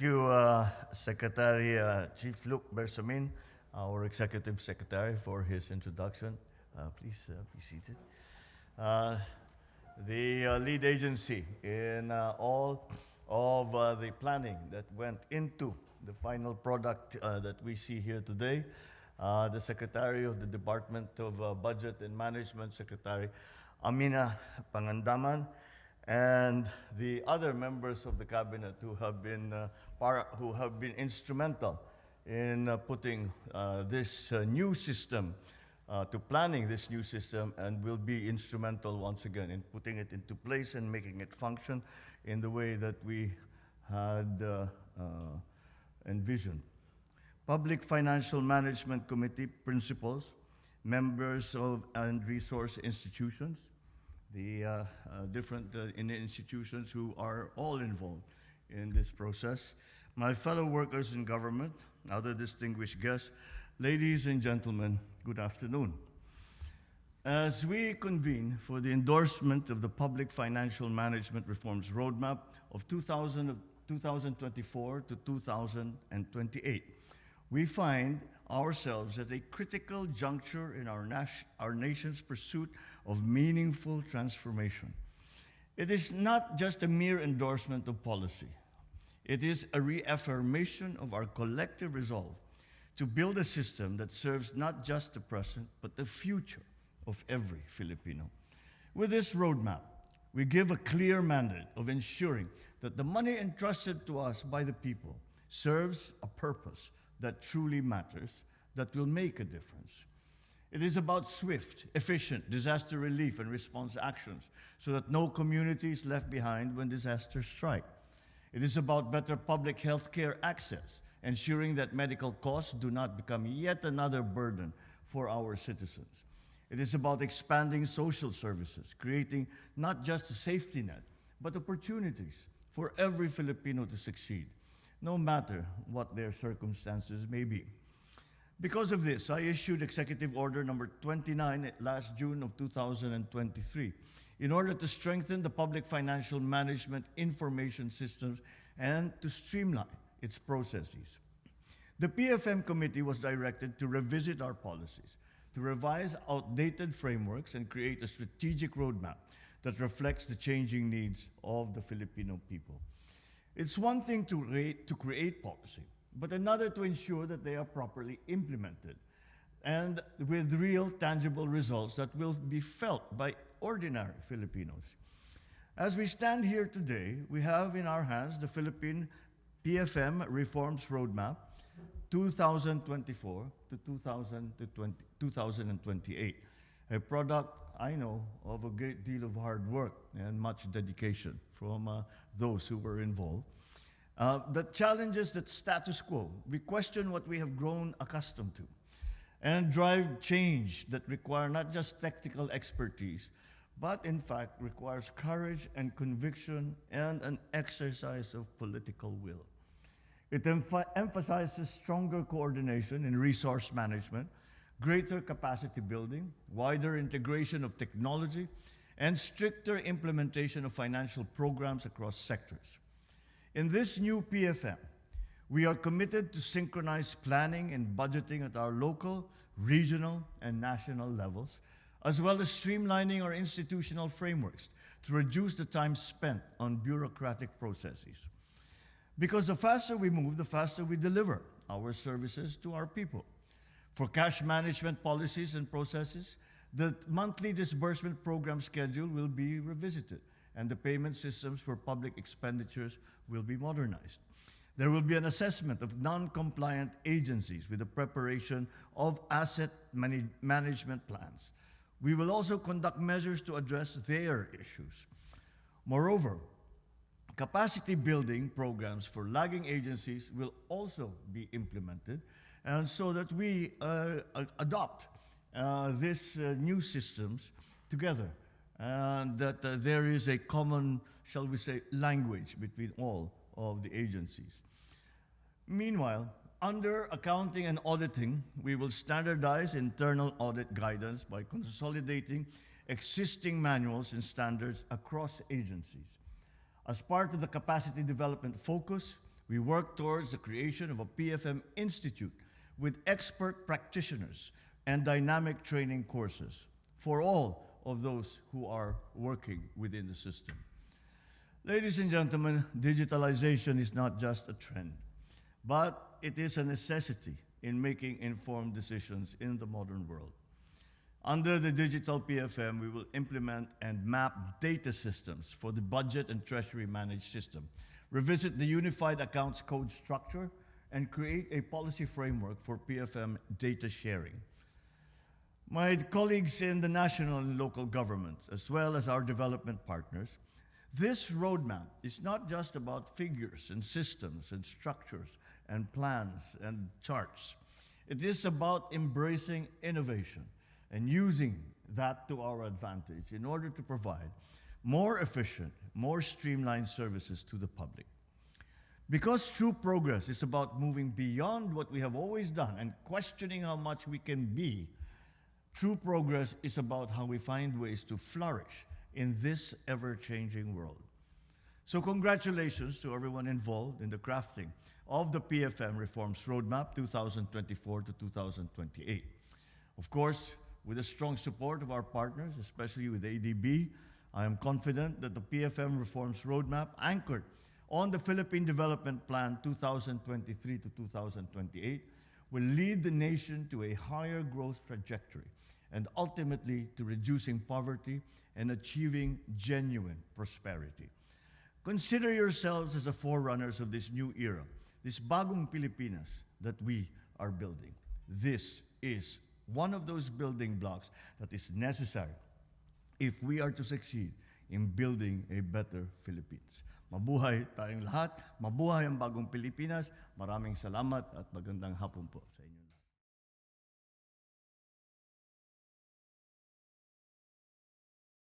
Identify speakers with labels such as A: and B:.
A: you, Secretary Chief Luke Bersamin, our Executive Secretary, for his introduction. Please be seated. The lead agency in all of the planning that went into the final product that we see here today, the Secretary of the Department of Budget and Management, Secretary Amina Pangandaman, and the other members of the cabinet who have been instrumental in putting this new system, to planning this new system, and will be instrumental once again in putting it into place and making it function in the way that we had envisioned. Public Financial Management Committee principals, members of and resource institutions, the different institutions who are all involved in this process, my fellow workers in government, other distinguished guests, ladies and gentlemen, good afternoon. As we convene for the endorsement of the Public Financial Management Reforms Roadmap of 2024 to 2028, we find ourselves at a critical juncture in our nation's pursuit of meaningful transformation. It is not just a mere endorsement of policy. It is a reaffirmation of our collective resolve to build a system that serves not just the present, but the future of every Filipino. With this roadmap, we give a clear mandate of ensuring that the money entrusted to us by the people serves a purpose that truly matters, that will make a difference. It is about swift, efficient disaster relief and response actions so that no community is left behind when disasters strike. It is about better public health care access, ensuring that medical costs do not become yet another burden for our citizens. It is about expanding social services, creating not just a safety net, but opportunities for every Filipino to succeed, no matter what their circumstances may be. Because of this, I issued Executive Order number 29 last June of 2023 in order to strengthen the public financial management information systems and to streamline its processes. The PFM committee was directed to revisit our policies, to revise outdated frameworks and create a strategic roadmap that reflects the changing needs of the Filipino people. It's one thing to create policy, but another to ensure that they are properly implemented and with real tangible results that will be felt by ordinary Filipinos. As we stand here today, we have in our hands the Philippine PFM Reforms Roadmap 2024 to 2028, a product, I know, of a great deal of hard work and much dedication from those who were involved. That challenges the status quo. We question what we have grown accustomed to and drive change that require not just technical expertise, but in fact requires courage and conviction and an exercise of political will. It emphasizes stronger coordination in resource management, greater capacity building, wider integration of technology, and stricter implementation of financial programs across sectors. In this new PFM, we are committed to synchronize planning and budgeting at our local, regional, and national levels, as well as streamlining our institutional frameworks to reduce the time spent on bureaucratic processes. Because the faster we move, the faster we deliver our services to our people. For cash management policies and processes, the monthly disbursement program schedule will be revisited, and the payment systems for public expenditures will be modernized. There will be an assessment of non-compliant agencies with the preparation of asset management plans. We will also conduct measures to address their issues. Moreover, capacity building programs for lagging agencies will also be implemented, and so that we adopt these new systems together, and that there is a common, shall we say, language between all of the agencies. Meanwhile, under accounting and auditing, we will standardize internal audit guidance by consolidating existing manuals and standards across agencies. As part of the capacity development focus, we work towards the creation of a PFM Institute with expert practitioners and dynamic training courses for all of those who are working within the system. Ladies and gentlemen, digitalization is not just a trend, but it is a necessity in making informed decisions in the modern world. Under the digital PFM, we will implement and map data systems for the budget and treasury managed system, revisit the unified accounts code structure, and create a policy framework for PFM data sharing. My colleagues in the national and local governments, as well as our development partners, this roadmap is not just about figures and systems and structures and plans and charts. It is about embracing innovation and using that to our advantage in order to provide more efficient, more streamlined services to the public. Because true progress is about moving beyond what we have always done and questioning how much we can be, true progress is about how we find ways to flourish in this ever-changing world. So congratulations to everyone involved in the crafting of the PFM Reforms Roadmap 2024 to 2028. Of course, with the strong support of our partners, especially with ADB, I am confident that the PFM Reforms Roadmap, anchored on the Philippine Development Plan 2023 to 2028, will lead the nation to a higher growth trajectory and ultimately to reducing poverty and achieving genuine prosperity. Consider yourselves as the forerunners of this new era, this bagong Pilipinas that we are building. This is one of those building blocks that is necessary if we are to succeed in building a better Philippines. Mabuhay tayong lahat, mabuhay ang bagong Pilipinas. Maraming salamat at magandang hapon po sa inyo.